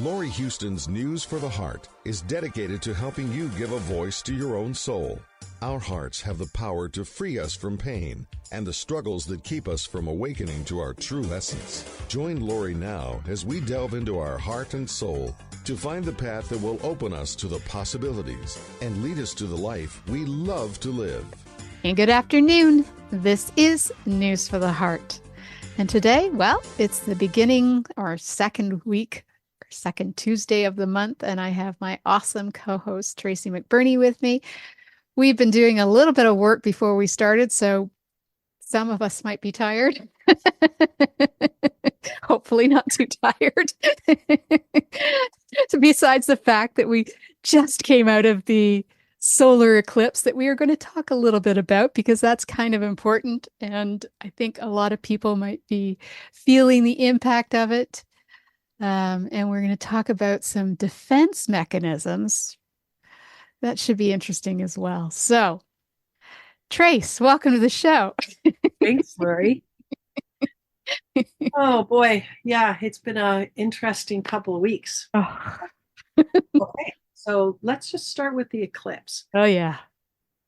Laurie Huston's News for the Heart is dedicated to helping you give a voice to your own soul. Our hearts have the power to free us from pain and the struggles that keep us from awakening to our true essence. Join Laurie now as we delve into our heart and soul to find the path that will open us to the possibilities and lead us to the life we love to live. And good afternoon. This is News for the Heart. And today, well, it's the beginning or second Tuesday of the month, and I have my awesome co-host Tracy McBurney with me. We've been doing a little bit of work before we started, so some of us might be tired. Hopefully not too tired. So besides the fact that we just came out of the solar eclipse that we are going to talk a little bit about, because that's kind of important, and I think a lot of people might be feeling the impact of it. And we're going to talk about some defense mechanisms. That should be interesting as well. So, Trace, welcome to the show. Thanks, Laurie. Oh boy, yeah, it's been an interesting couple of weeks. Oh, Okay, so let's just start with the eclipse. oh yeah.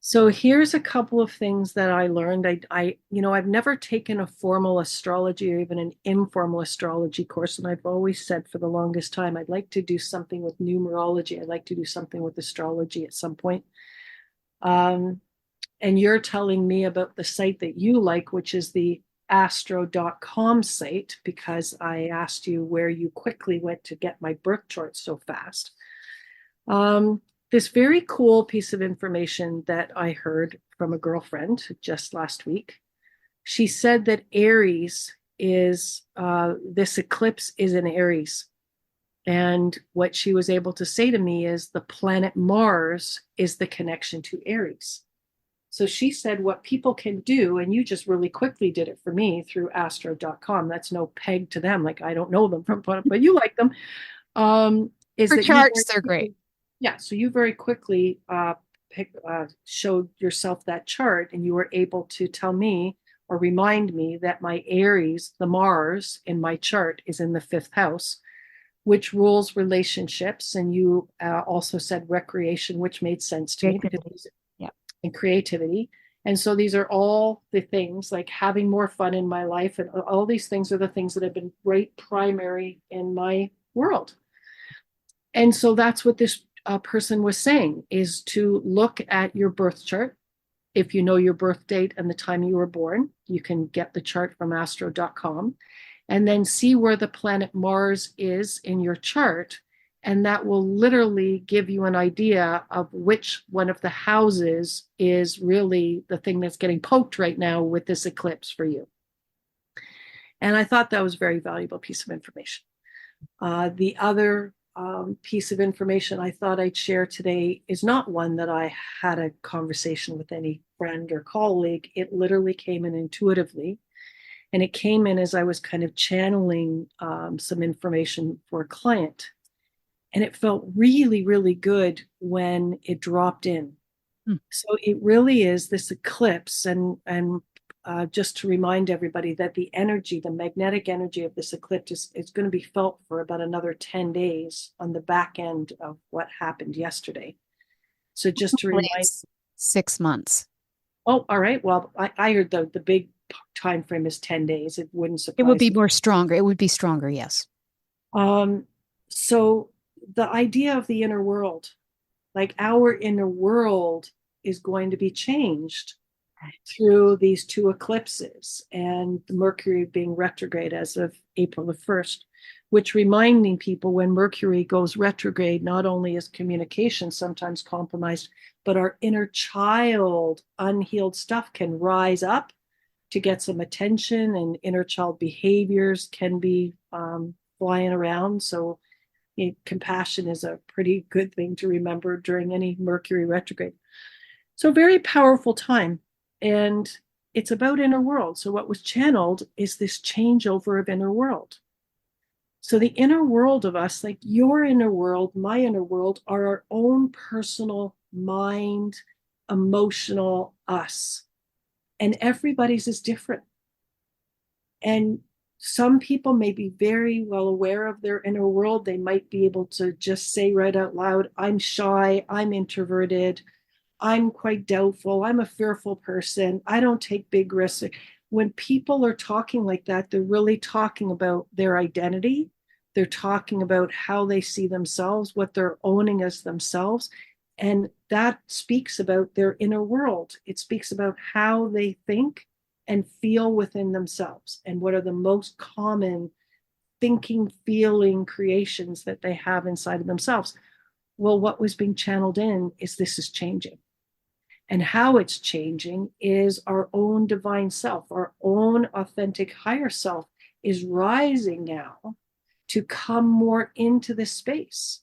So here's a couple of things that I learned. I've never taken a formal astrology or even an informal astrology course, and I've always said for the longest time I'd like to do something with numerology. I'd like to do something with astrology at some point. And you're telling me about the site that you like, which is the astro.com site, because I asked you where you quickly went to get my birth chart so fast. This very cool piece of information that I heard from a girlfriend just last week. She said that Aries is, this eclipse is in Aries. And what she was able to say to me is the planet Mars is the connection to Aries. So she said what people can do, and you just really quickly did it for me through astro.com. That's no peg to them. Like, I don't know them, but you like them. Is For that charts, they're great. Yeah, so you very quickly showed yourself that chart, and you were able to tell me or remind me that my Aries, the Mars in my chart, is in the 5th house, which rules relationships. And you also said recreation, which made sense to me, because, and creativity. And so these are all the things, like having more fun in my life, and all these things are the things that have been great primary in my world. And so that's what this person was saying, is to look at your birth chart. If you know your birth date and the time you were born, you can get the chart from astro.com, and then see where the planet Mars is in your chart. And that will literally give you an idea of which one of the houses is really the thing that's getting poked right now with this eclipse for you. And I thought that was a very valuable piece of information. The other piece of information I thought I'd share today is not one that I had a conversation with any friend or colleague. It literally came in intuitively, and it came in as I was kind of channeling some information for a client, and it felt really, really good when it dropped in. So it really is this eclipse, and just to remind everybody that the energy, the magnetic energy of this eclipse is going to be felt for about another 10 days on the back end of what happened yesterday. So just to remind, 6 months. Oh, all right. Well, I heard the big time frame is 10 days. It wouldn't surprise It would be me. more stronger. It would be stronger, yes. So the idea of the inner world, like our inner world, is going to be changed through these 2 eclipses, and Mercury being retrograde as of April the 1st, which, reminding people, when Mercury goes retrograde, not only is communication sometimes compromised, but our inner child unhealed stuff can rise up to get some attention, and inner child behaviors can be flying around. So compassion is a pretty good thing to remember during any Mercury retrograde. So very powerful time. And it's about inner world. So what was channeled is this changeover of inner world. So the inner world of us, like your inner world, my inner world, are our own personal mind, emotional us. And everybody's is different. And some people may be very well aware of their inner world. They might be able to just say right out loud, I'm shy, I'm introverted, I'm quite doubtful, I'm a fearful person, I don't take big risks. When people are talking like that, they're really talking about their identity. They're talking about how they see themselves, what they're owning as themselves. And that speaks about their inner world. It speaks about how they think and feel within themselves, and what are the most common thinking, feeling creations that they have inside of themselves. Well, what was being channeled in is this is changing. And how it's changing is our own divine self, our own authentic higher self is rising now to come more into this space.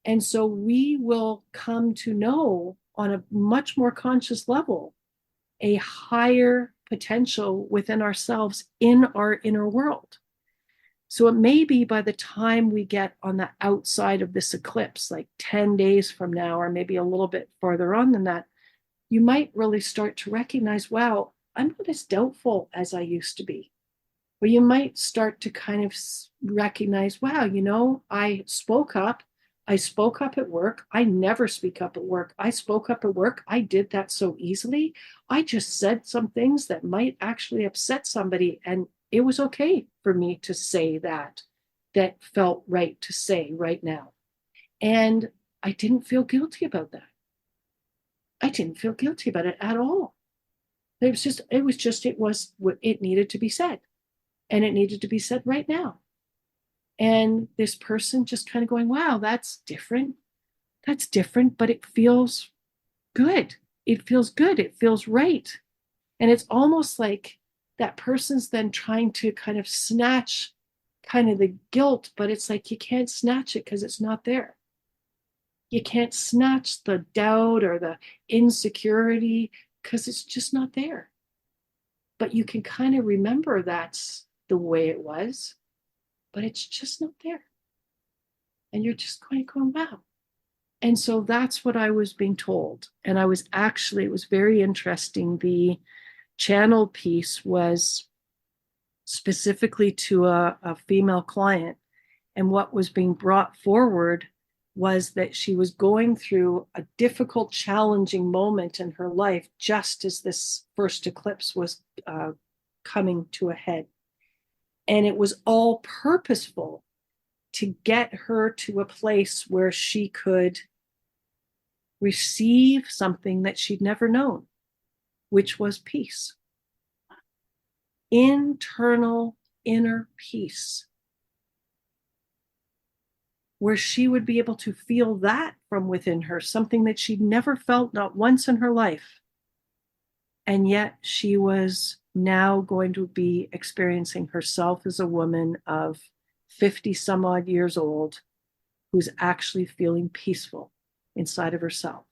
And so we will come to know on a much more conscious level a higher potential within ourselves in our inner world. So it may be by the time we get on the outside of this eclipse, like 10 days from now, or maybe a little bit farther on than that, you might really start to recognize, wow, I'm not as doubtful as I used to be. Or you might start to kind of recognize, wow, you know, I spoke up. I spoke up at work. I never speak up at work. I spoke up at work. I did that so easily. I just said some things that might actually upset somebody. And it was okay for me to say that felt right to say right now. And I didn't feel guilty about that. I didn't feel guilty about it at all. It needed to be said. And it needed to be said right now. And this person just kind of going, wow, that's different. That's different, but it feels good. It feels good. It feels right. And it's almost like that person's then trying to kind of snatch kind of the guilt, but it's like you can't snatch it because it's not there. You can't snatch the doubt or the insecurity because it's just not there. But you can kind of remember that's the way it was, but it's just not there. And you're just going, wow. And so that's what I was being told. And it was very interesting. The channel piece was specifically to a female client. And what was being brought forward was that she was going through a difficult, challenging moment in her life, just as this first eclipse was coming to a head. And it was all purposeful to get her to a place where she could receive something that she'd never known, which was peace. Internal, inner peace, where she would be able to feel that from within her, something that she'd never felt, not once in her life. And yet she was now going to be experiencing herself as a woman of 50 some odd years old who's actually feeling peaceful inside of herself.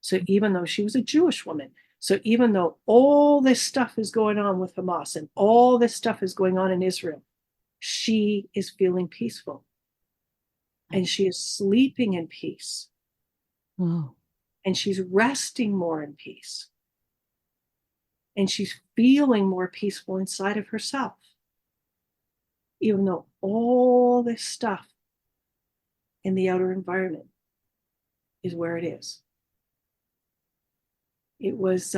So even though she was a Jewish woman, so even though all this stuff is going on with Hamas and all this stuff is going on in Israel, she is feeling peaceful. And she is sleeping in peace. Wow. And she's resting more in peace. And she's feeling more peaceful inside of herself. Even though all this stuff in the outer environment is where it is. It was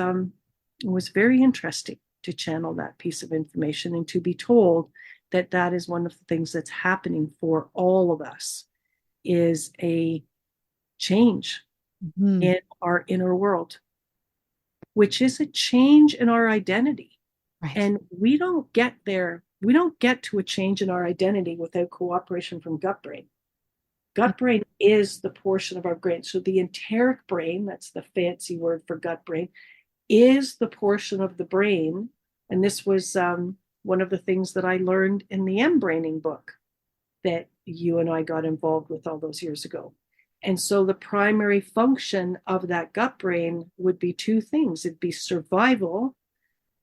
very interesting to channel that piece of information and to be told that that is one of the things that's happening for all of us, is a change in our inner world, which is a change in our identity. Right. And we don't get there. We don't get to a change in our identity without cooperation from gut brain. Gut brain is the portion of our brain. So the enteric brain, that's the fancy word for gut brain, is the portion of the brain. And this was one of the things that I learned in the M-braining book that you and I got involved with all those years ago. And so the primary function of that gut brain would be two things. It'd be survival,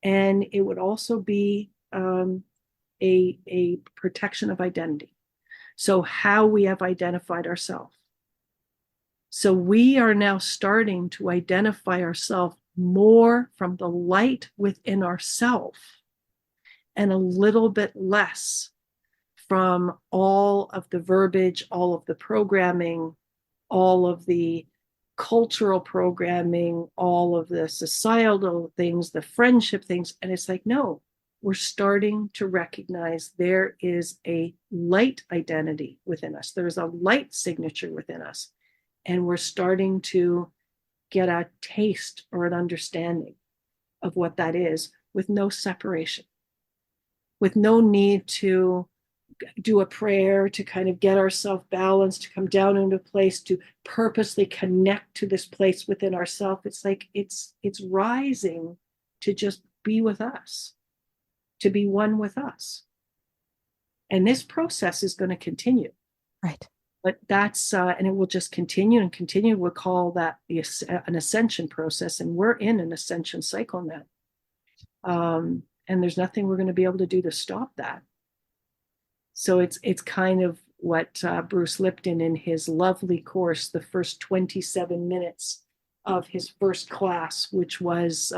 and it would also be a protection of identity. So how we have identified ourselves. So we are now starting to identify ourselves more from the light within ourselves and a little bit less from all of the verbiage, all of the programming, all of the cultural programming, all of the societal things, the friendship things. And it's like, no, we're starting to recognize there is a light identity within us. There's a light signature within us. And we're starting to get a taste or an understanding of what that is with no separation, with no need to do a prayer to kind of get ourselves balanced, to come down into a place, to purposely connect to this place within ourselves. It's like it's rising to just be with us, to be one with us. And this process is going to continue. Right. But that's, and it will just continue and continue. We'll call that an ascension process. And we're in an ascension cycle now. And there's nothing we're going to be able to do to stop that. So it's kind of what Bruce Lipton in his lovely course, the first 27 minutes of his first class, which was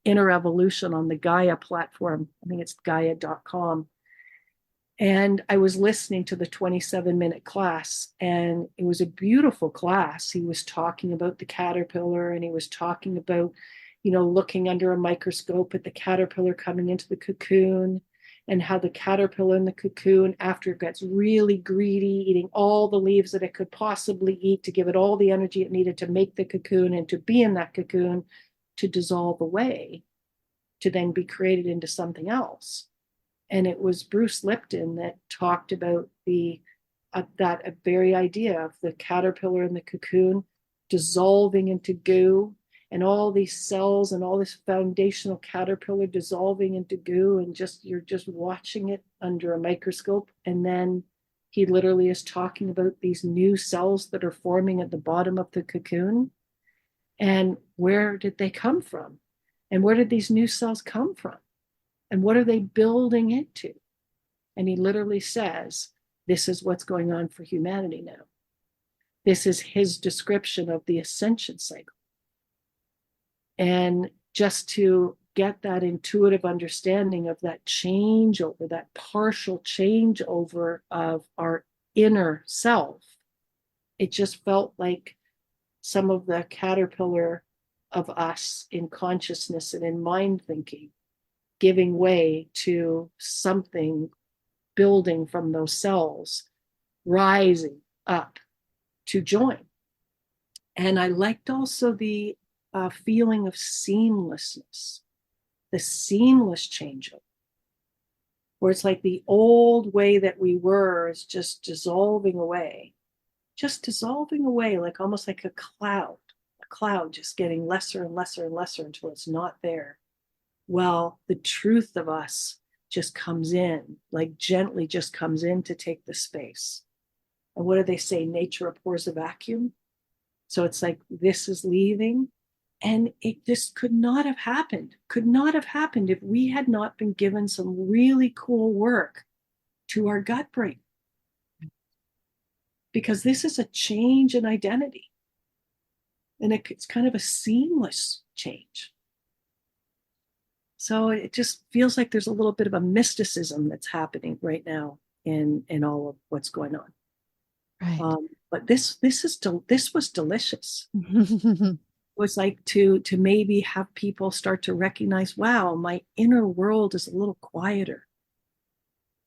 Inner Evolution on the Gaia platform. I think it's Gaia.com. And I was listening to the 27-minute class, and it was a beautiful class. He was talking about the caterpillar, and he was talking about, looking under a microscope at the caterpillar coming into the cocoon, and how the caterpillar in the cocoon, after it gets really greedy, eating all the leaves that it could possibly eat to give it all the energy it needed to make the cocoon and to be in that cocoon, to dissolve away, to then be created into something else. And it was Bruce Lipton that talked about that very idea of the caterpillar in the cocoon dissolving into goo, and all these cells and all this foundational caterpillar dissolving into goo, and you're just watching it under a microscope. And then he literally is talking about these new cells that are forming at the bottom of the cocoon. And where did they come from? And where did these new cells come from? And what are they building into? And he literally says, this is what's going on for humanity now. This is his description of the ascension cycle. And just to get that intuitive understanding of that changeover, that partial changeover of our inner self, it just felt like some of the caterpillar of us in consciousness and in mind thinking giving way to something building from those cells, rising up to join. And I liked also the feeling of seamlessness, the seamless changeover, where it's like the old way that we were is just dissolving away, like almost like a cloud just getting lesser and lesser and lesser until it's not there. Well, the truth of us just comes in, like gently just comes in to take the space. And what do they say? Nature abhors a vacuum. So it's like this is leaving. And this could not have happened if we had not been given some really cool work to our gut brain. Because this is a change in identity. And it's kind of a seamless change. So it just feels like there's a little bit of a mysticism that's happening right now in all of what's going on. Right. But this was delicious. It was like to maybe have people start to recognize, wow, my inner world is a little quieter.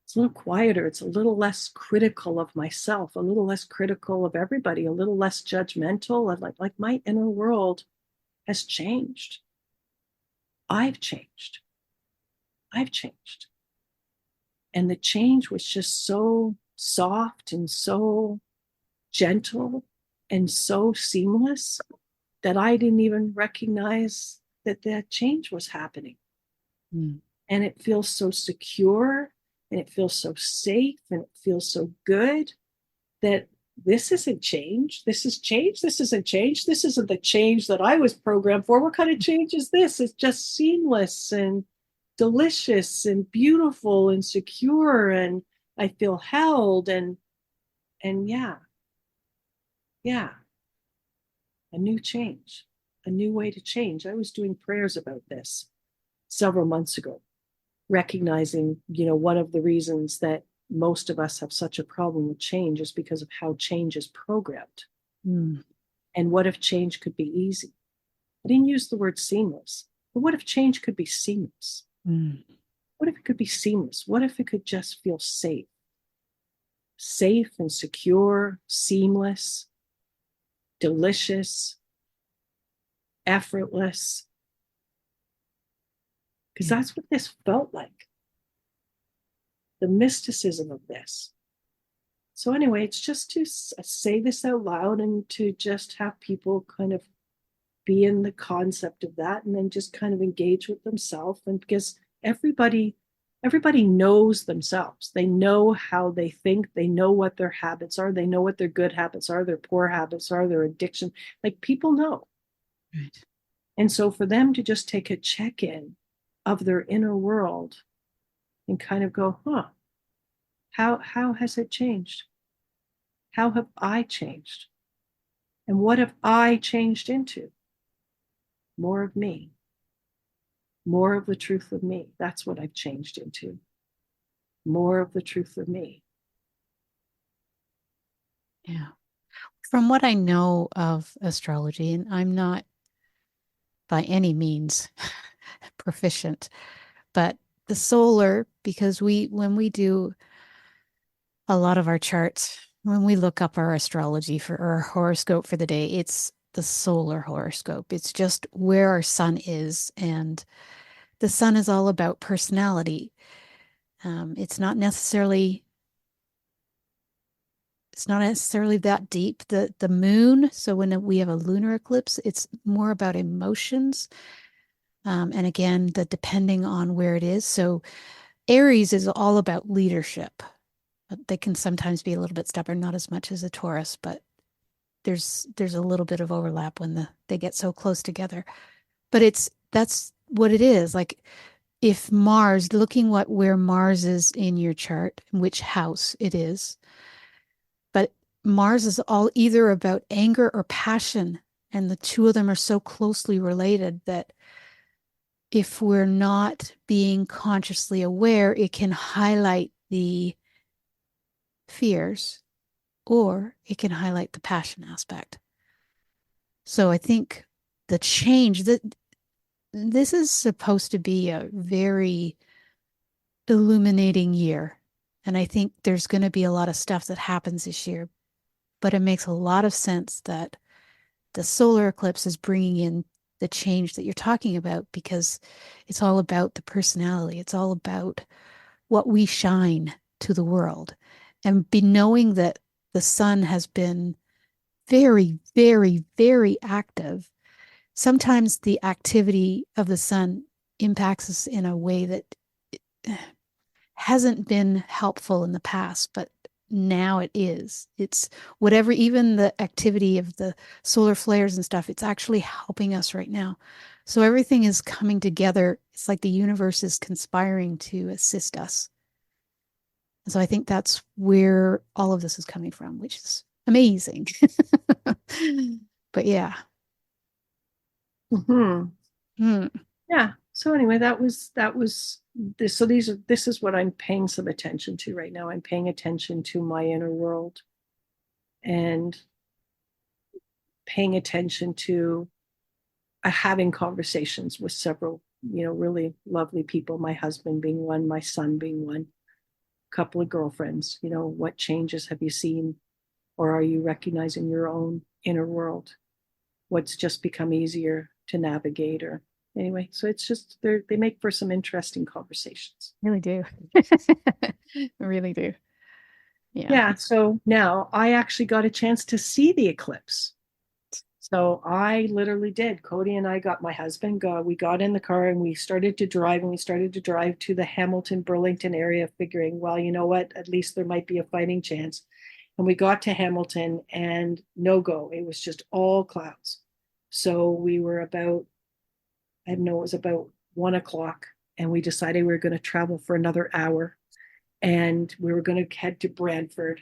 It's a little quieter. It's a little less critical of myself, a little less critical of everybody, a little less judgmental. And like my inner world has changed. I've changed. And the change was just so soft and so gentle and so seamless that I didn't even recognize that change was happening. And it feels so secure, and it feels so safe, and it feels so good that this isn't change. This is change. This isn't change. This isn't the change that I was programmed for. What kind of change is this? It's just seamless and delicious and beautiful and secure. And I feel held and yeah. A new change, a new way to change. I was doing prayers about this several months ago, recognizing, one of the reasons that most of us have such a problem with change is because of how change is programmed. Mm. And what if change could be easy? I didn't use the word seamless, but what if change could be seamless? Mm. What if it could be seamless? What if it could just feel safe? Safe and secure, seamless, delicious, effortless. Because that's what this felt like. The mysticism of this. So anyway, it's just to say this out loud and to just have people kind of be in the concept of that, and then just kind of engage with themselves. And because everybody knows themselves. They know how they think. They know what their habits are. They know what their good habits are, their poor habits are, their addiction. Like, people know. Right. And so for them to just take a check-in of their inner world and kind of go, how has it changed? How have I changed? And what have I changed into? More of me. More of the truth of me. That's what I've changed into. More of the truth of me. Yeah. From what I know of astrology, and I'm not by any means proficient, but the solar, because when we do a lot of our charts, when we look up our astrology for our horoscope for the day, it's the solar horoscope. It's just where our sun is. And the sun is all about personality. It's not necessarily that deep. The moon, so when we have a lunar eclipse, it's more about emotions. And again, depending on where it is. So Aries is all about leadership. They can sometimes be a little bit stubborn, not as much as a Taurus, but there's a little bit of overlap when they get so close together. But that's what it is. Like, if Mars, looking where Mars is in your chart, which house it is, but Mars is all either about anger or passion, and the two of them are so closely related that if we're not being consciously aware, it can highlight the fears or it can highlight the passion aspect. So I think the change that this is supposed to be a very illuminating year. And I think there's going to be a lot of stuff that happens this year, but it makes a lot of sense that the solar eclipse is bringing in the change that you're talking about, because it's all about the personality. It's all about what we shine to the world, and knowing that the sun has been very, very, very active. Sometimes the activity of the sun impacts us in a way that hasn't been helpful in the past, but now it is. It's whatever, even the activity of the solar flares and stuff, it's actually helping us right now. So everything is coming together. It's like the universe is conspiring to assist us. So I think that's where all of this is coming from, which is amazing. But yeah. Mm-hmm. Yeah. So anyway, that was this. So this is what I'm paying some attention to right now. I'm paying attention to my inner world and paying attention to having conversations with several, really lovely people, my husband being one, my son being one, a couple of girlfriends. What changes have you seen, or are you recognizing your own inner world? What's just become easier to navigate? Or anyway, so it's just they make for some interesting conversations. Really do. Really do. Yeah. So now I actually got a chance to see the eclipse. So I literally did. Cody and I my husband, we got in the car and we started to drive, to the Hamilton, Burlington area, figuring, well, you know what, at least there might be a fighting chance. And we got to Hamilton and no go. It was just all clouds. So we were about, it was about 1:00, and we decided we were going to travel for another hour, and we were going to head to Brantford,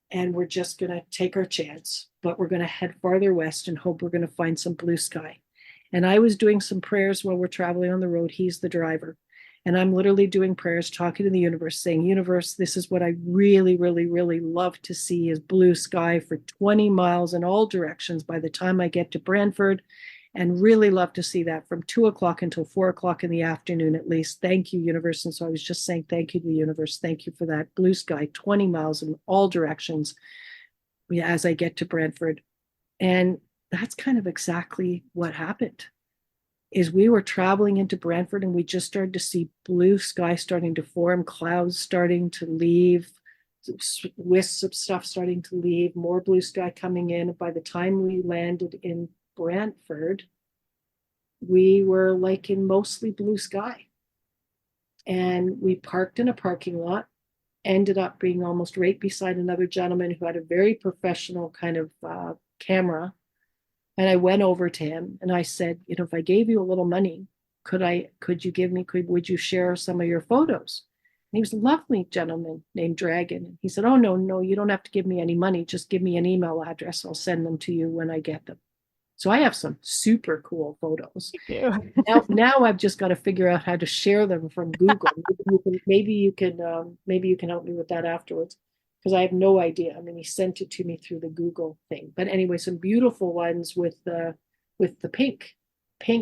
and we're just going to take our chance, but we're going to head farther west and hope we're going to find some blue sky. And I was doing some prayers while we're traveling on the road. He's the driver. And I'm literally doing prayers, talking to the universe, saying, universe, this is what I really, really, really love to see is blue sky for 20 miles in all directions by the time I get to Brantford, and really love to see that from 2 o'clock until 4 o'clock in the afternoon at least. Thank you, universe. And so I was just saying, thank you to the universe. Thank you for that blue sky, 20 miles in all directions as I get to Brantford. And that's kind of exactly what happened. Is we were traveling into Brantford and we just started to see blue sky starting to form, clouds starting to leave, wisps of stuff starting to leave, more blue sky coming in. By the time we landed in Brantford, we were like in mostly blue sky. And we parked in a parking lot, ended up being almost right beside another gentleman who had a very professional kind of camera. And I went over to him and I said, if I gave you a little money, would you share some of your photos? And he was a lovely gentleman named Dragon. He said, oh, no, you don't have to give me any money. Just give me an email address. I'll send them to you when I get them. So I have some super cool photos. Now I've just got to figure out how to share them from Google. Maybe you can help me with that afterwards, because I have no idea. I mean, he sent it to me through the Google thing. But anyway, some beautiful ones with the pink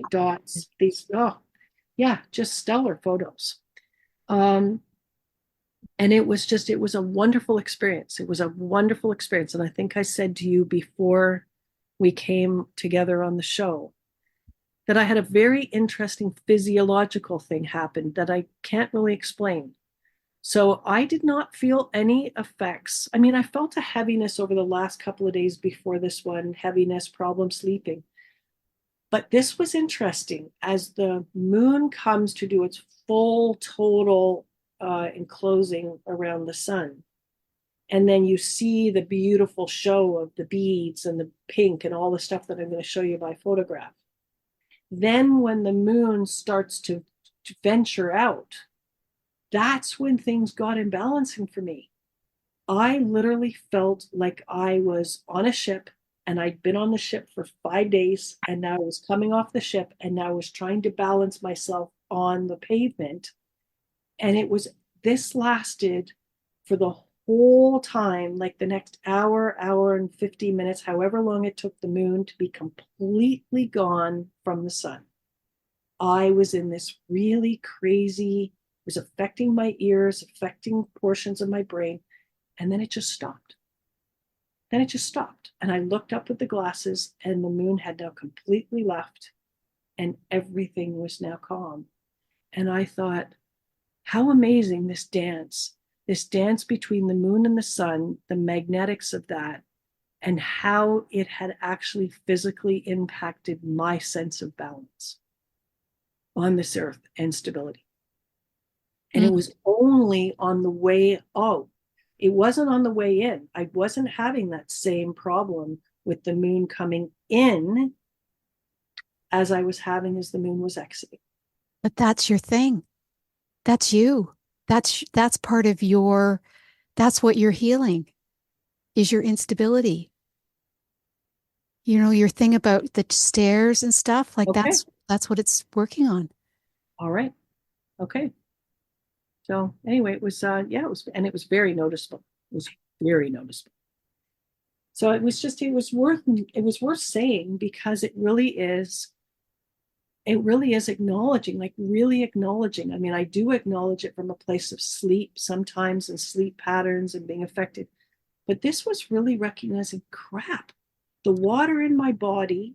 dots. These, just stellar photos. And it was a wonderful experience. It was a wonderful experience. And I think I said to you before we came together on the show that I had a very interesting physiological thing happen that I can't really explain. So I did not feel any effects. I mean, I felt a heaviness over the last couple of days before this one, heaviness, problem sleeping. But this was interesting. As the moon comes to do its full total enclosing around the sun, and then you see the beautiful show of the beads and the pink and all the stuff that I'm going to show you by photograph. Then when the moon starts to venture out, that's when things got imbalancing for me. I literally felt like I was on a ship and I'd been on the ship for 5 days, and now I was coming off the ship and now I was trying to balance myself on the pavement. And this lasted for the whole time, like the next hour and 50 minutes, however long it took the moon to be completely gone from the sun. I was in this really crazy, it was affecting my ears, affecting portions of my brain. And then it just stopped. And I looked up with the glasses and the moon had now completely left and everything was now calm. And I thought, how amazing this dance between the moon and the sun, the magnetics of that, and how it had actually physically impacted my sense of balance on this earth and stability. And it was only on the way out. It wasn't on the way in. I wasn't having that same problem with the moon coming in as I was having as the moon was exiting. But that's your thing. That's you. That's part of that's what you're healing, is your instability. Your thing about the stairs and stuff, like Okay. that's what it's working on. All right. Okay. So anyway, it was very noticeable. It was very noticeable. So it was worth saying, because it really is acknowledging, like really acknowledging. I mean, I do acknowledge it from a place of sleep sometimes, and sleep patterns and being affected. But this was really recognizing, crap, the water in my body,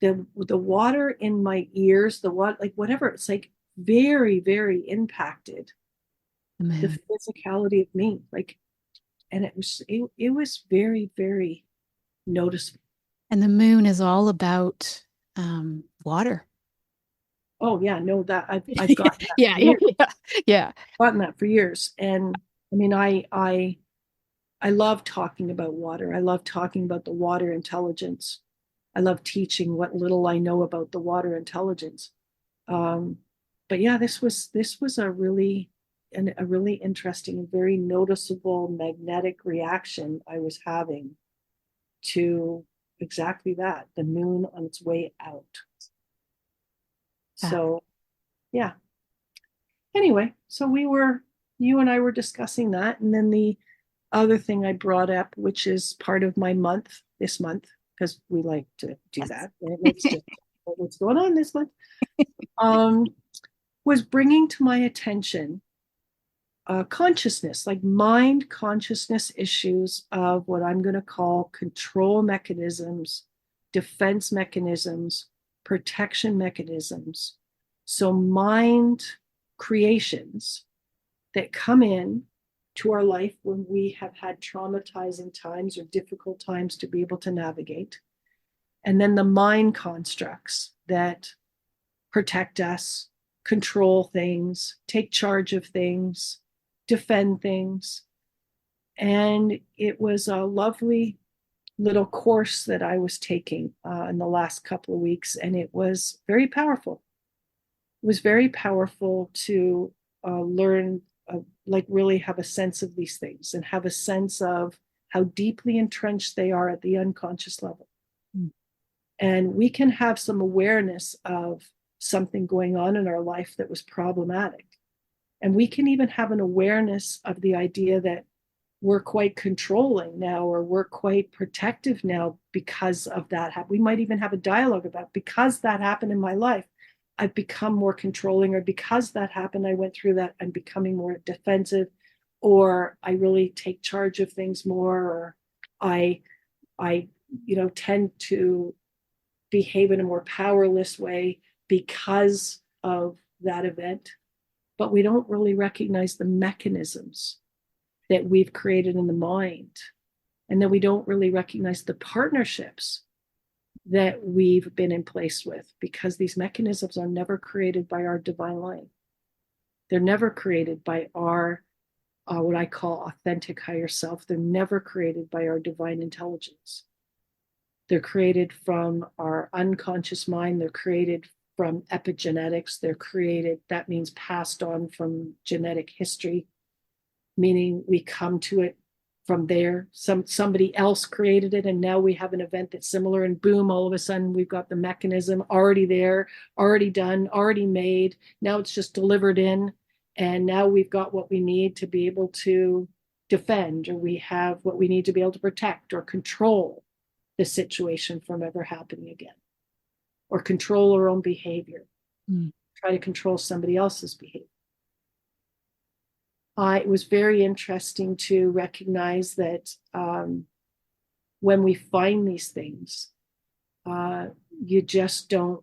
the water in my ears, the water, like whatever, it's like very, very impacted the physicality of me. Like, and it was very, very noticeable. And the moon is all about water. Oh yeah, no, that I've got that. Yeah. Gotten that for years. And I mean, I love talking about water. I love talking about the water intelligence. I love teaching what little I know about the water intelligence. But yeah, this was a really interesting and very noticeable magnetic reaction I was having to exactly that, the moon on its way out. So, yeah. anyway, so you and I were discussing that. And then the other thing I brought up, which is part of my month this month, because we like to do that. Right? Let's just what's going on this month. Was bringing to my attention consciousness, like mind consciousness issues of what I'm going to call control mechanisms, defense mechanisms, protection mechanisms. So mind creations that come in to our life when we have had traumatizing times or difficult times to be able to navigate. And then the mind constructs that protect us, control things, take charge of things, defend things. And it was a lovely little course that I was taking in the last couple of weeks, and it was very powerful. It was very powerful to learn, like really have a sense of these things and have a sense of how deeply entrenched they are at the unconscious level. Mm. And we can have some awareness of something going on in our life that was problematic. And we can even have an awareness of the idea that we're quite controlling now, or we're quite protective now because of that. We might even have a dialogue about, because that happened in my life, I've become more controlling, or because that happened, I went through that, I'm becoming more defensive, or I really take charge of things more, or I tend to behave in a more powerless way because of that event. But we don't really recognize the mechanisms that we've created in the mind. And then we don't really recognize the partnerships that we've been in place with, because these mechanisms are never created by our divine line. They're never created by our, what I call authentic higher self. They're never created by our divine intelligence. They're created from our unconscious mind. They're created from epigenetics. They're created, that means passed on from genetic history, meaning we come to it from there. Somebody else created it, and now we have an event that's similar, and boom, all of a sudden we've got the mechanism already there, already done, already made. Now it's just delivered in, and now we've got what we need to be able to defend, or we have what we need to be able to protect or control the situation from ever happening again, or control our own behavior, try to control somebody else's behavior. It was very interesting to recognize that when we find these things, you just don't,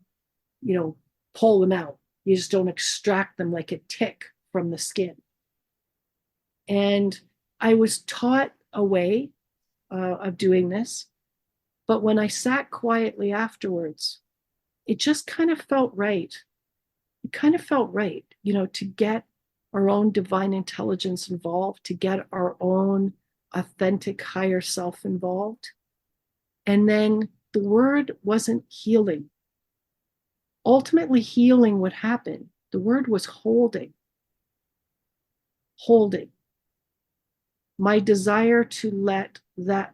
pull them out. You just don't extract them like a tick from the skin. And I was taught a way of doing this, but when I sat quietly afterwards, it just kind of felt right. It kind of felt right, to get our own divine intelligence involved, to get our own authentic higher self involved. And then the word wasn't healing. Ultimately, healing would happen. The word was holding. Holding. My desire to let that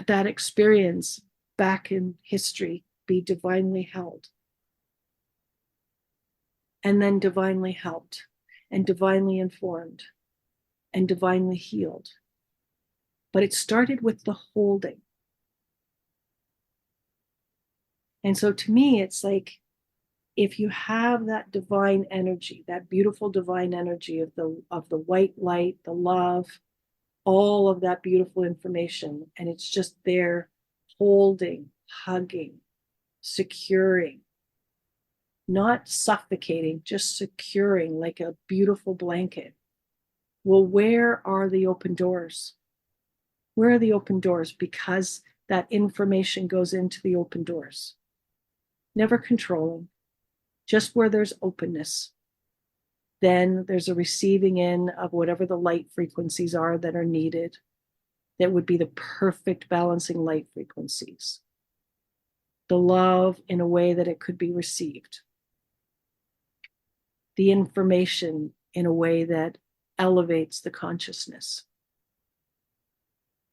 experience back in history be divinely held. And then divinely helped, and divinely informed, and divinely healed. But it started with the holding. And so to me, it's like, if you have that divine energy, that beautiful divine energy of the white light, the love, all of that beautiful information, and it's just there holding, hugging, securing, not suffocating, just securing like a beautiful blanket. Well, where are the open doors? Where are the open doors? Because that information goes into the open doors. Never controlling, just where there's openness. Then there's a receiving in of whatever the light frequencies are that are needed, that would be the perfect balancing light frequencies. The love in a way that it could be received. The information in a way that elevates the consciousness,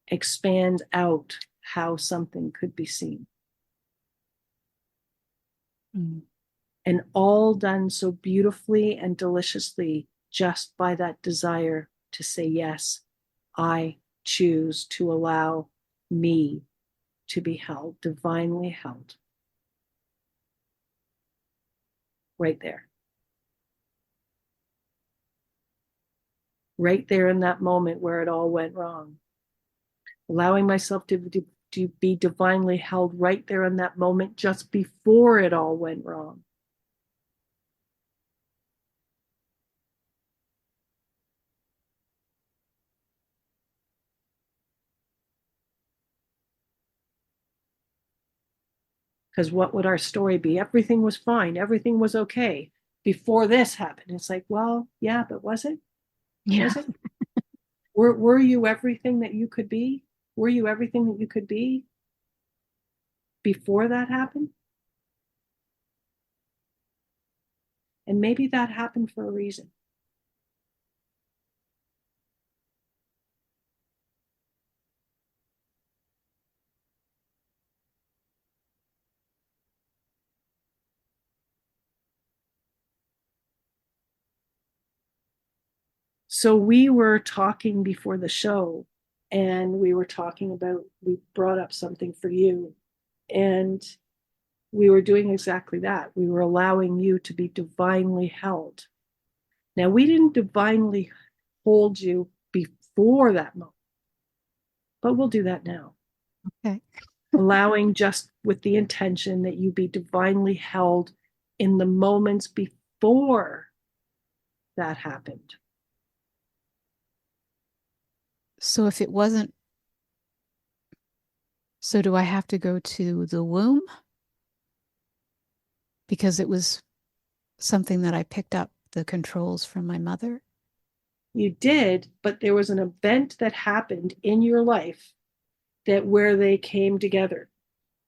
expands out how something could be seen. And all done so beautifully and deliciously just by that desire to say, yes, I choose to allow me to be held, divinely held. Right there. Right there in that moment where it all went wrong. Allowing myself to be divinely held right there in that moment just before it all went wrong. Because what would our story be? Everything was fine. Everything was okay before this happened. It's like, well, yeah, but was it? Yeah. Was it? Were you everything that you could be? Were you everything that you could be before that happened? And maybe that happened for a reason. So we were talking before the show, and we brought up something for you, and we were doing exactly that. We were allowing you to be divinely held. Now, we didn't divinely hold you before that moment, but we'll do that now. Okay. Allowing just with the intention that you be divinely held in the moments before that happened. So if it wasn't, so do I have to go to the womb? Because it was something that I picked up the controls from my mother. You did, but there was an event that happened in your life that where they came together.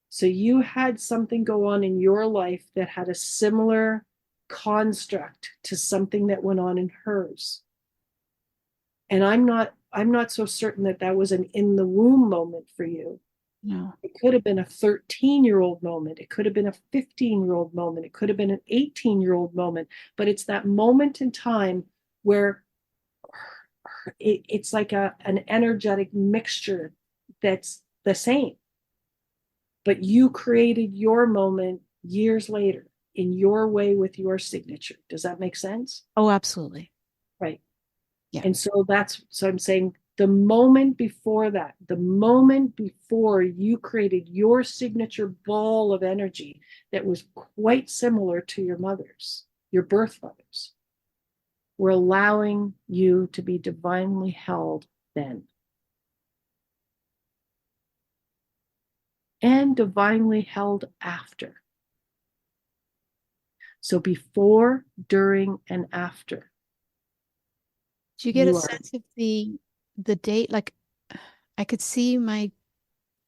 So you had something go on in your life that had a similar construct to something that went on in hers. And I'm not so certain that that was an in the womb moment for you. No. It could have been a 13-year-old moment. It could have been a 15-year-old moment. It could have been an 18-year-old moment. But it's that moment in time where it's like an energetic mixture that's the same. But you created your moment years later in your way with your signature. Does that make sense? Oh, absolutely. Right. Yeah. And so I'm saying the moment before that, the moment before you created your signature ball of energy that was quite similar to your mother's, your birth mother's, we're allowing you to be divinely held then. And divinely held after. So before, during, and after. Do you get a sense of the date? Like I could see my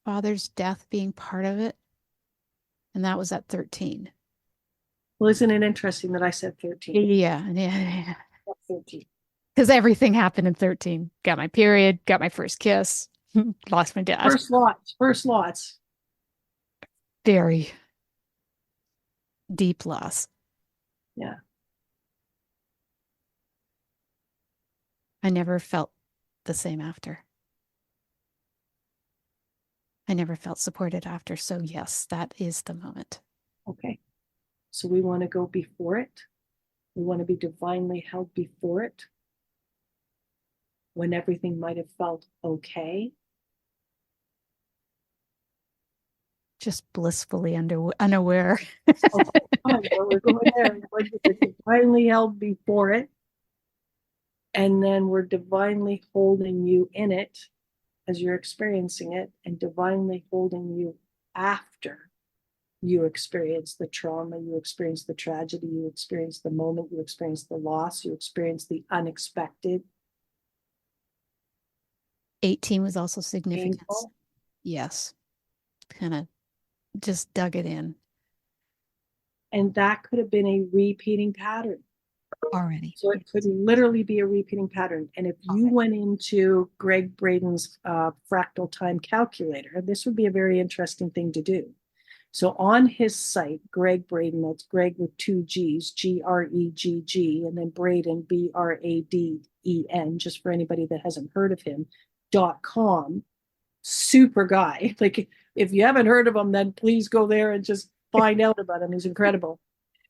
father's death being part of it, and that was at 13. Well, isn't it interesting that I said 13? Yeah. 13. Because everything happened in 13. Got my period, got my first kiss, lost my dad. First lots. Very deep loss. Yeah. I never felt the same after. I never felt supported after. So yes, that is the moment. Okay. So we want to go before it. We want to be divinely held before it. When everything might have felt okay. Just blissfully unaware. Oh, we're going there. We're divinely held before it. And then we're divinely holding you in it as you're experiencing it, and divinely holding you after you experience the trauma, you experience the tragedy, you experience the moment, you experience the loss, you experience the unexpected. 18 was also significant. Painful. Yes. Kind of just dug it in. And that could have been a repeating pattern. Already. So it could literally be a repeating pattern. And if you went into Greg Braden's fractal time calculator, this would be a very interesting thing to do. So on his site, Greg Braden, that's Greg with two G's, Gregg, and then Braden, Braden, just for anybody that hasn't heard of him, .com. Super guy. Like, if you haven't heard of him, then please go there and just find out about him. He's incredible.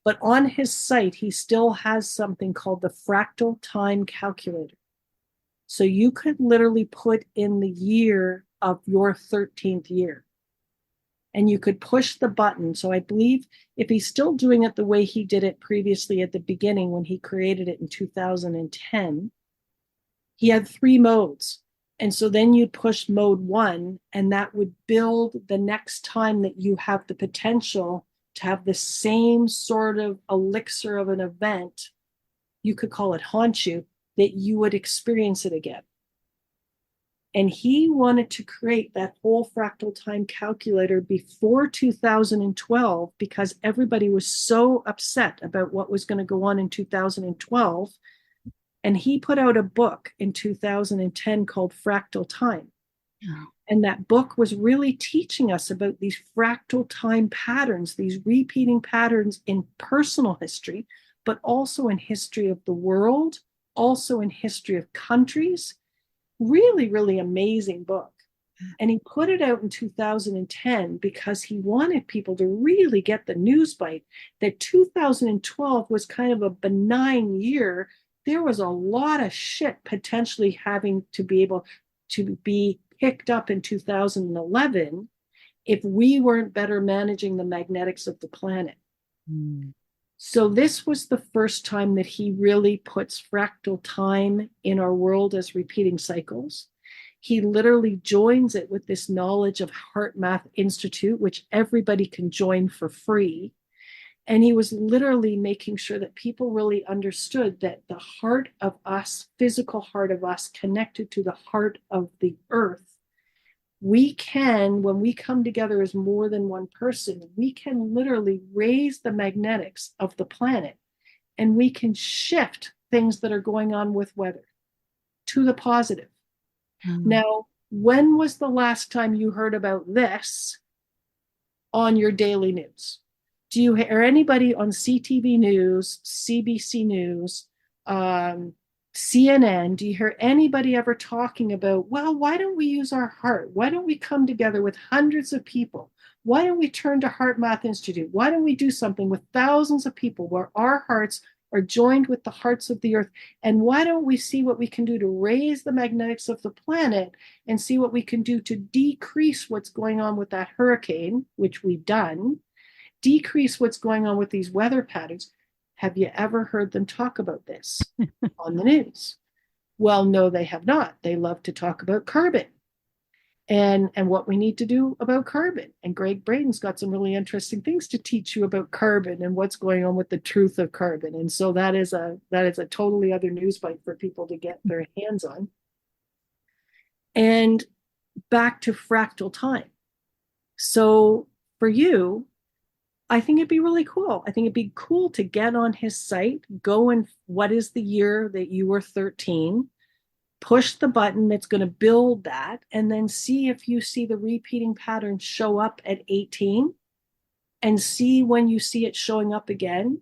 But on his site, he still has something called the fractal time calculator. So you could literally put in the year of your 13th year, and you could push the button. So I believe if he's still doing it the way he did it previously at the beginning when he created it in 2010, he had 3 modes. And so then you'd push mode 1, and that would build the next time that you have the potential to have the same sort of elixir of an event, you could call it haunt you, that you would experience it again. And he wanted to create that whole fractal time calculator before 2012 because everybody was so upset about what was going to go on in 2012. And he put out a book in 2010 called Fractal Time. Oh. And that book was really teaching us about these fractal time patterns, these repeating patterns in personal history, but also in history of the world, also in history of countries. Really, really amazing book. And he put it out in 2010 because he wanted people to really get the news bite that 2012 was kind of a benign year. There was a lot of shit potentially having to be able to be picked up in 2011 if we weren't better managing the magnetics of the planet. Mm. So this was the first time that he really puts fractal time in our world as repeating cycles. He literally joins it with this knowledge of Heart Math Institute, which everybody can join for free. And he was literally making sure that people really understood that the heart of us, physical heart of us, connected to the heart of the earth, we can, when we come together as more than one person, we can literally raise the magnetics of the planet, and we can shift things that are going on with weather to the positive. Mm. Now, when was the last time you heard about this on your daily news? Do you hear anybody on CTV News, CBC News, CNN, do you hear anybody ever talking about, well, why don't we use our heart? Why don't we come together with hundreds of people? Why don't we turn to Heart Math Institute? Why don't we do something with thousands of people where our hearts are joined with the hearts of the earth? And why don't we see what we can do to raise the magnetics of the planet and see what we can do to decrease what's going on with that hurricane, which we've done, decrease what's going on with these weather patterns? Have you ever heard them talk about this on the news? Well, no, they have not. They love to talk about carbon and what we need to do about carbon. And Greg Braden's got some really interesting things to teach you about carbon and what's going on with the truth of carbon. And so that is a totally other news bite for people to get their hands on. And back to fractal time. So for you, I think it'd be really cool. I think it'd be cool to get on his site, go and what is the year that you were 13, push the button that's going to build that, and then see if you see the repeating pattern show up at 18, and see when you see it showing up again,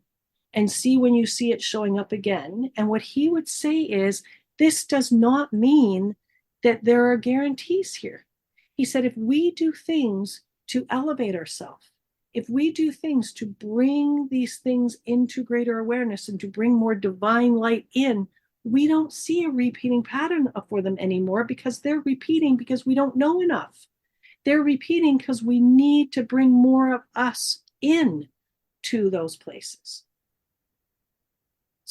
and see when you see it showing up again. And what he would say is, this does not mean that there are guarantees here. He said, if we do things to elevate ourselves, if we do things to bring these things into greater awareness and to bring more divine light in, we don't see a repeating pattern for them anymore because they're repeating because we don't know enough. They're repeating because we need to bring more of us in to those places.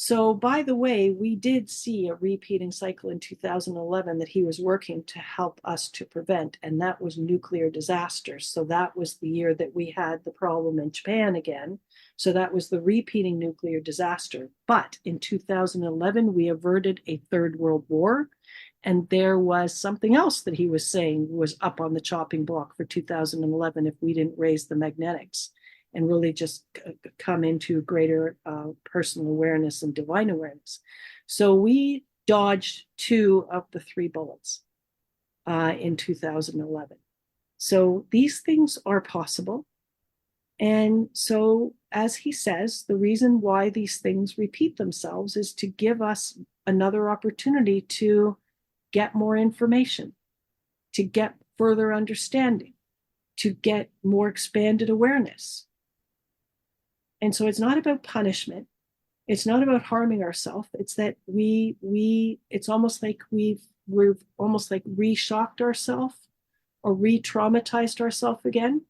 So, by the way, we did see a repeating cycle in 2011 that he was working to help us to prevent, and that was nuclear disasters. So that was the year that we had the problem in Japan again. So that was the repeating nuclear disaster. But in 2011, we averted a third world war. And there was something else that he was saying was up on the chopping block for 2011 if we didn't raise the magnetics and really just come into greater personal awareness and divine awareness. So we dodged 2 of the 3 bullets in 2011. So these things are possible. And so, as he says, the reason why these things repeat themselves is to give us another opportunity to get more information, to get further understanding, to get more expanded awareness. And so it's not about punishment. It's not about harming ourselves. It's that it's almost like we've almost like re-shocked ourselves or re-traumatized ourselves again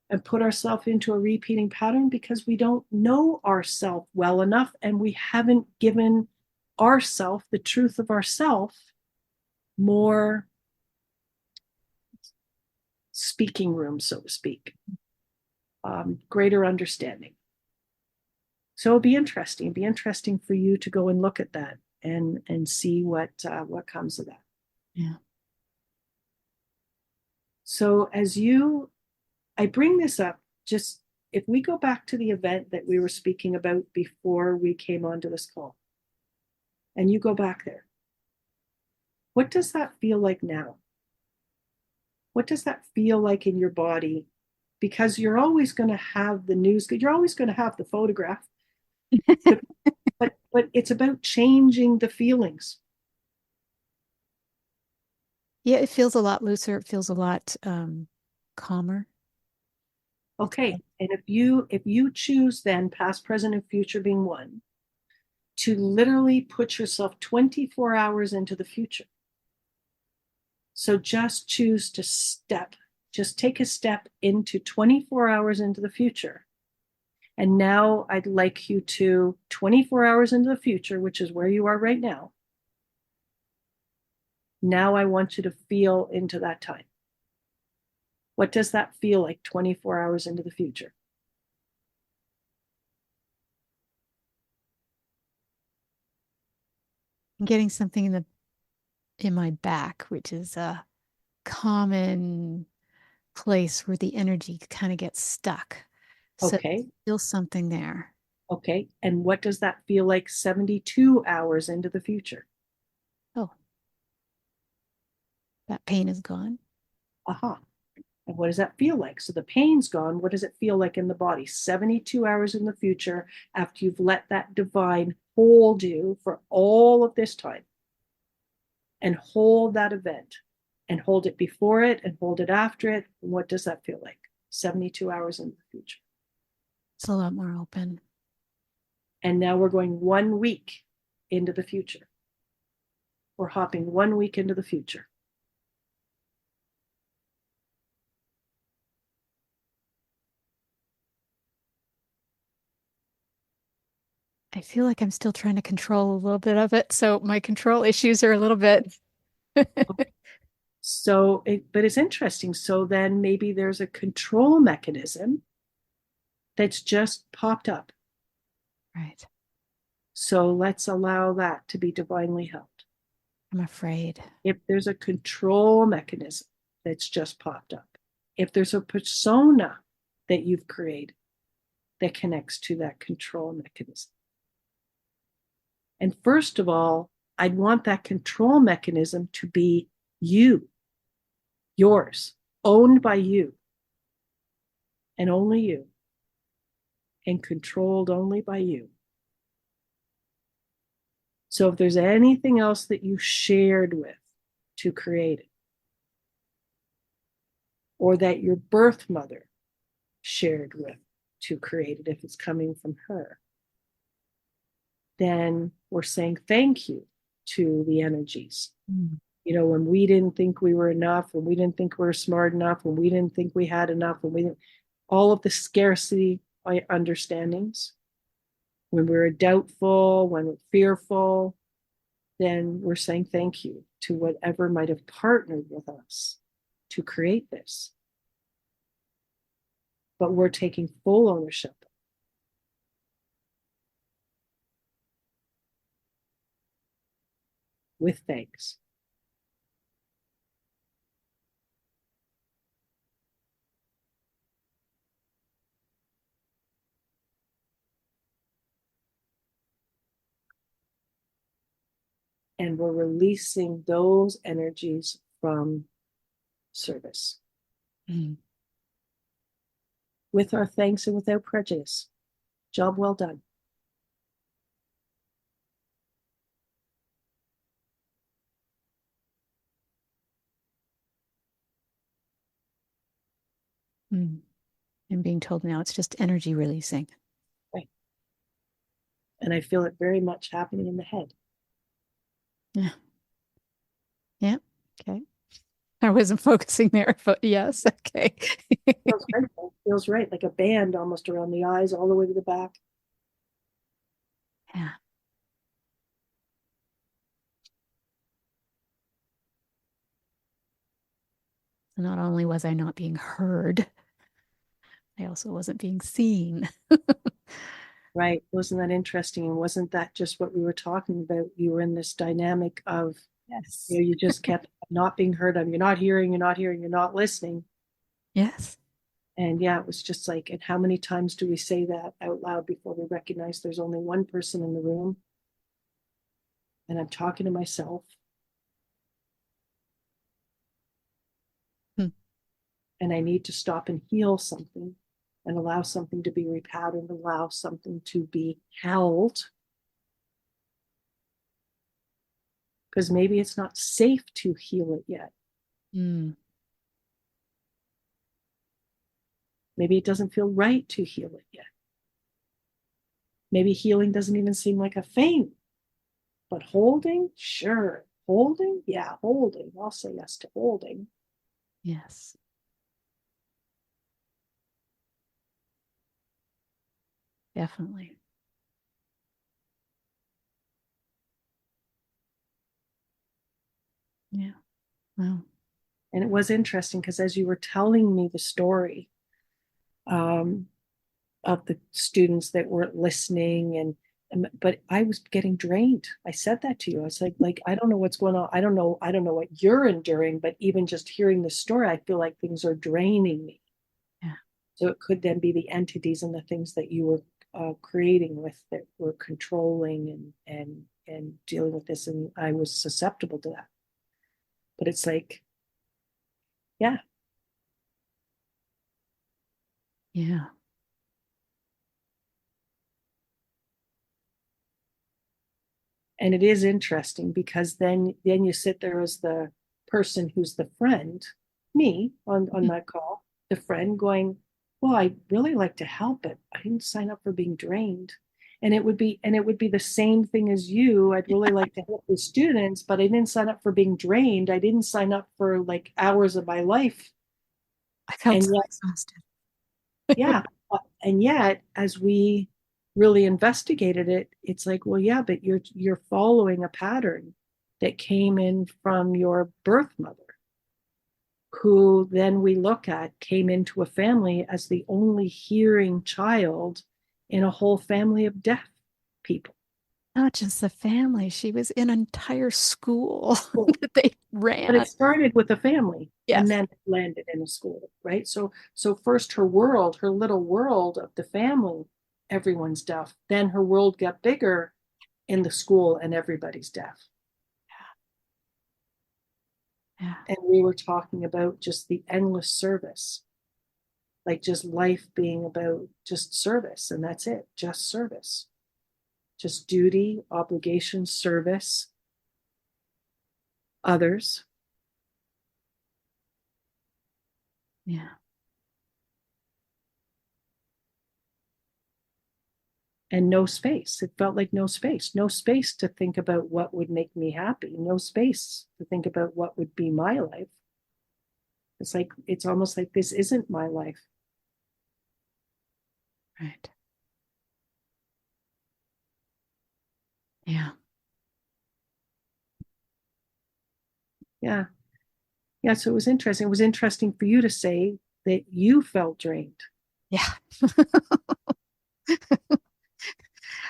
and put ourselves into a repeating pattern because we don't know ourselves well enough and we haven't given ourselves, the truth of ourselves, more speaking room, so to speak, greater understanding. So it'll be interesting. It'll be interesting for you to go and look at that and see what comes of that. Yeah. So I bring this up, just if we go back to the event that we were speaking about before we came onto this call, and you go back there, what does that feel like now? What does that feel like in your body? Because you're always going to have the news, you're always going to have the photograph, but it's about changing the feelings. Yeah, it feels a lot looser. It feels a lot calmer. Okay, and if you choose then past, present, and future being one, to literally put yourself 24 hours into the future. So just choose to just take a step into 24 hours into the future. And now I'd like you to 24 hours into the future, which is where you are right now. Now I want you to feel into that time. What does that feel like 24 hours into the future? I'm getting something in my back, which is a common place where the energy kind of gets stuck. So Okay. feel something there. Okay. And what does that feel like 72 hours into the future? Oh, that pain is gone. Aha. And what does that feel like? So the pain's gone. What does it feel like in the body? 72 hours in the future, after you've let that divine hold you for all of this time, and hold that event and hold it before it and hold it after it. And what does that feel like? 72 hours in the future. It's a lot more open. And now we're going 1 week into the future. We're hopping 1 week into the future. I feel like I'm still trying to control a little bit of it. So my control issues are a little bit. So, but it's interesting. So then maybe there's a control mechanism that's just popped up. Right. So let's allow that to be divinely held. I'm afraid. If there's a control mechanism that's just popped up, if there's a persona that you've created that connects to that control mechanism. And first of all, I'd want that control mechanism to be you, yours, owned by you, and only you, and controlled only by you. So if there's anything else that you shared with to create it, or that your birth mother shared with to create it, if it's coming from her, then we're saying thank you to the energies. Mm. You know, when we didn't think we were enough, when we didn't think we were smart enough, when we didn't think we had enough, when we didn't, all of the scarcity understandings, when we're doubtful, when we're fearful, then we're saying thank you to whatever might have partnered with us to create this. But we're taking full ownership. With thanks. And we're releasing those energies from service. Mm. with our thanks and without prejudice. Job well done. Mm. I'm being told now it's just energy releasing. Right. And I feel it very much happening in the head. Yeah. Yeah. Okay. I wasn't focusing there, but yes. Okay. Feels right. Feels right. Like a band almost around the eyes, all the way to the back. Yeah. So not only was I not being heard, I also wasn't being seen. Right. Wasn't that interesting? And wasn't that just what we were talking about? You were in this dynamic of, Yes. you just kept not being heard of. You're not hearing, you're not hearing, you're not listening. Yes. And yeah, it was just like, and how many times do we say that out loud before we recognize there's only one person in the room? And I'm talking to myself. Hmm. And I need to stop and heal something and allow something to be repatterned, allow something to be held. Because maybe it's not safe to heal it yet. Mm. Maybe it doesn't feel right to heal it yet. Maybe healing doesn't even seem like a thing. But holding, sure. Holding, yeah, holding. I'll say yes to holding. Yes. Definitely. Yeah. Wow. And it was interesting because as you were telling me the story um, of the students that weren't listening but I was getting drained. I said that to you. I was like, I don't know what's going on. I don't know what you're enduring, but even just hearing the story, I feel like things are draining me. Yeah. So it could then be the entities and the things that you were creating with that were controlling and dealing with this, and I was susceptible to that. But it's like, yeah. Yeah. And it is interesting because then you sit there as the person who's the friend, me on that call, the friend going, well, I'd really like to help, but I didn't sign up for being drained. And it would be the same thing as you. I'd really like to help the students, but I didn't sign up for being drained. I didn't sign up for like hours of my life. I felt And so yet, exhausted. yeah. And yet, as we really investigated it, it's like, well, yeah, but you're following a pattern that came in from your birth mother, who then we look at came into a family as the only hearing child in a whole family of deaf people. Not just the family. She was in an entire school Cool. that they But ran. it started with a family and Yes. then it landed in a school, right? So first her world, her little world of the family, everyone's deaf. Then her world got bigger in the school and everybody's deaf. Yeah. And we were talking about just the endless service, like just life being about just service, and that's it, just service, just duty, obligation, service, others. Yeah. And no space. It felt like no space, no space to think about what would make me happy, no space to think about what would be my life. It's like, it's almost like this isn't my life. Right. Yeah. Yeah. Yeah. So it was interesting. It was interesting for you to say that you felt drained. Yeah.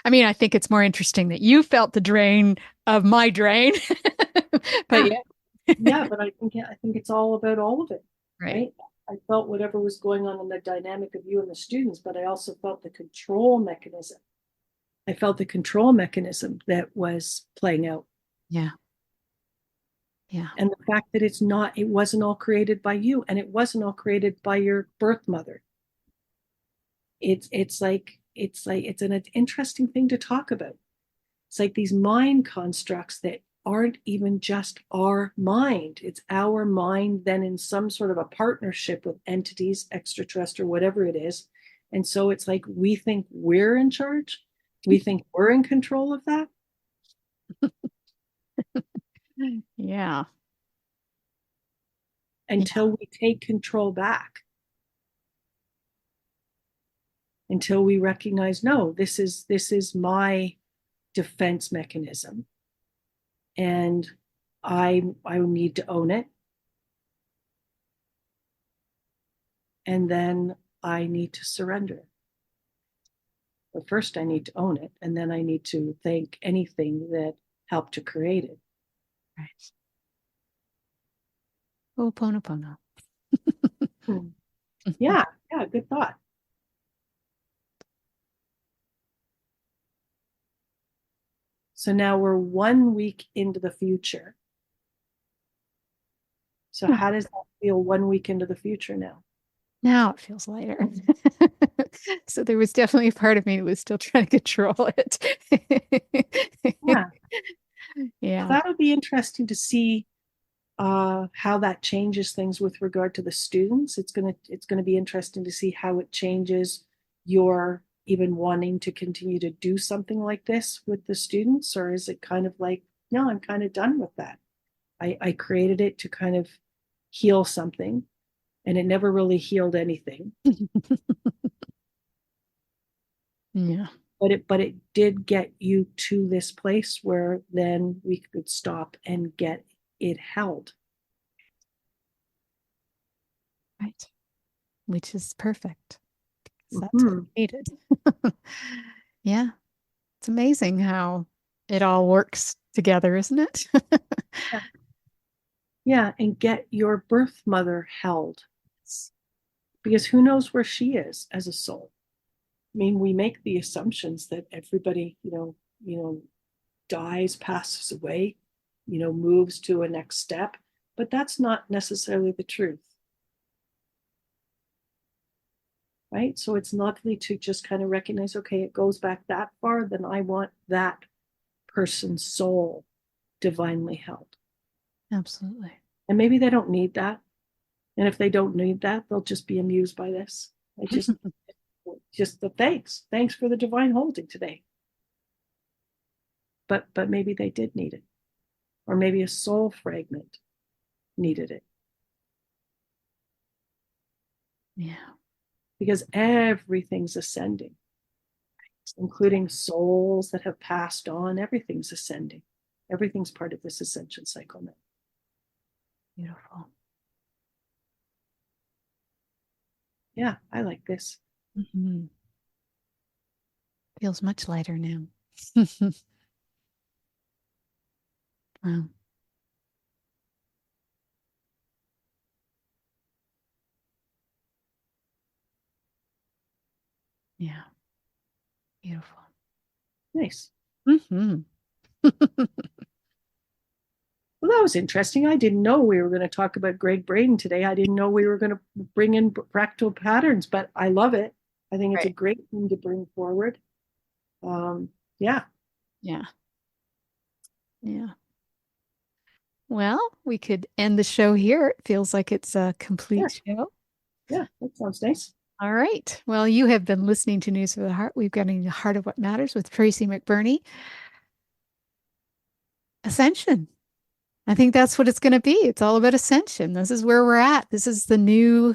I mean, I think it's more interesting that you felt the drain of my drain. But Yeah. yeah. Yeah. But I think it's all about all of it. Right. Right. I felt whatever was going on in the dynamic of you and the students, but I also felt the control mechanism. I felt the control mechanism that was playing out. Yeah. Yeah. And the fact that it wasn't all created by you, and it wasn't all created by your birth mother. it's an interesting thing to talk about. It's like these mind constructs that aren't even just our mind. It's our mind then in some sort of a partnership with entities, extraterrestrial, whatever it is. And so it's like we think we're in charge. We think we're in control of that. Yeah. Until we take control back. Until we recognize, no, this is my defense mechanism. And I need to own it. And then I need to surrender. But first I need to own it, and then I need to thank anything that helped to create it. Right. Ho'oponopono. Yeah, good thought. So now we're 1 week into the future. So how does that feel 1 week into the future now? Now it feels lighter. So there was definitely a part of me that was still trying to control it. Yeah. Yeah. That'll be interesting to see how that changes things with regard to the students. It's gonna be interesting to see how it changes your even wanting to continue to do something like this with the students, or is it kind of like, no, I'm kind of done with that. I created it to kind of heal something, and it never really healed anything. Yeah. But it did get you to this place where then we could stop and get it held. Right. Which is perfect. That's what we needed. Yeah. It's amazing how it all works together, isn't it? Yeah. Yeah, and get your birth mother held. Because who knows where she is as a soul. I mean, we make the assumptions that everybody, dies, passes away, moves to a next step, but that's not necessarily the truth. Right? So it's lovely to just kind of recognize, okay, it goes back that far, then I want that person's soul divinely held. Absolutely. And maybe they don't need that. And if they don't need that, they'll just be amused by this. I just the thanks for the divine holding today. But maybe they did need it, or maybe a soul fragment needed it. Yeah. Because everything's ascending, including souls that have passed on. Everything's ascending. Everything's part of this ascension cycle now. Beautiful. Yeah, I like this. Feels much lighter now. Wow. Yeah. Beautiful. Nice. Mm-hmm. Well, that was interesting. I didn't know we were going to talk about Greg Braden today. I didn't know we were going to bring in fractal patterns, but I love it. I think it's a great thing to bring forward. Yeah. Yeah. Yeah. Well, we could end the show here. It feels like it's a complete show. Yeah, that sounds nice. All right. Well, you have been listening to News for the Heart. We've got in the heart of what matters with Tracy McBurney. Ascension. I think that's what it's going to be. It's all about ascension. This is where we're at. This is the new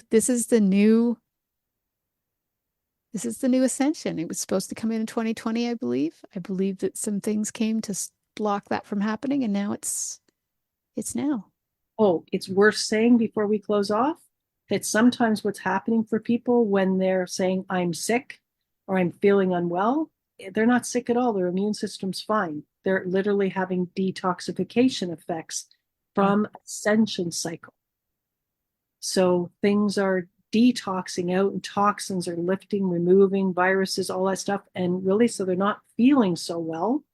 ascension. It was supposed to come in 2020, I believe. I believe that some things came to block that from happening, and now it's now. Oh, it's worth saying before we close off that sometimes what's happening for people when they're saying, I'm sick or I'm feeling unwell, they're not sick at all. Their immune system's fine. They're literally having detoxification effects from ascension cycle. So things are detoxing out and toxins are lifting, removing viruses, all that stuff. And really, so they're not feeling so well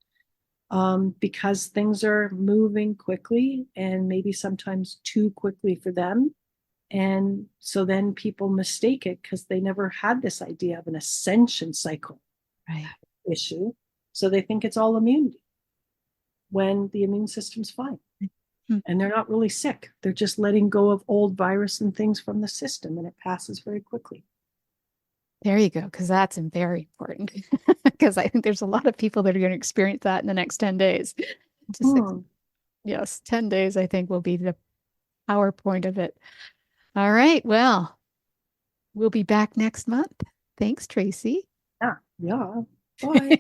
because things are moving quickly and maybe sometimes too quickly for them. And so then people mistake it because they never had this idea of an ascension cycle Right. issue. So they think it's all immunity when the immune system's fine. Hmm. And they're not really sick. They're just letting go of old virus and things from the system, and it passes very quickly. There you go, because that's very important. Because I think there's a lot of people that are going to experience that in the next 10 days. Yes, 10 days, I think, will be the PowerPoint of it. All right. Well, we'll be back next month. Thanks, Tracy. Yeah. Yeah. Bye.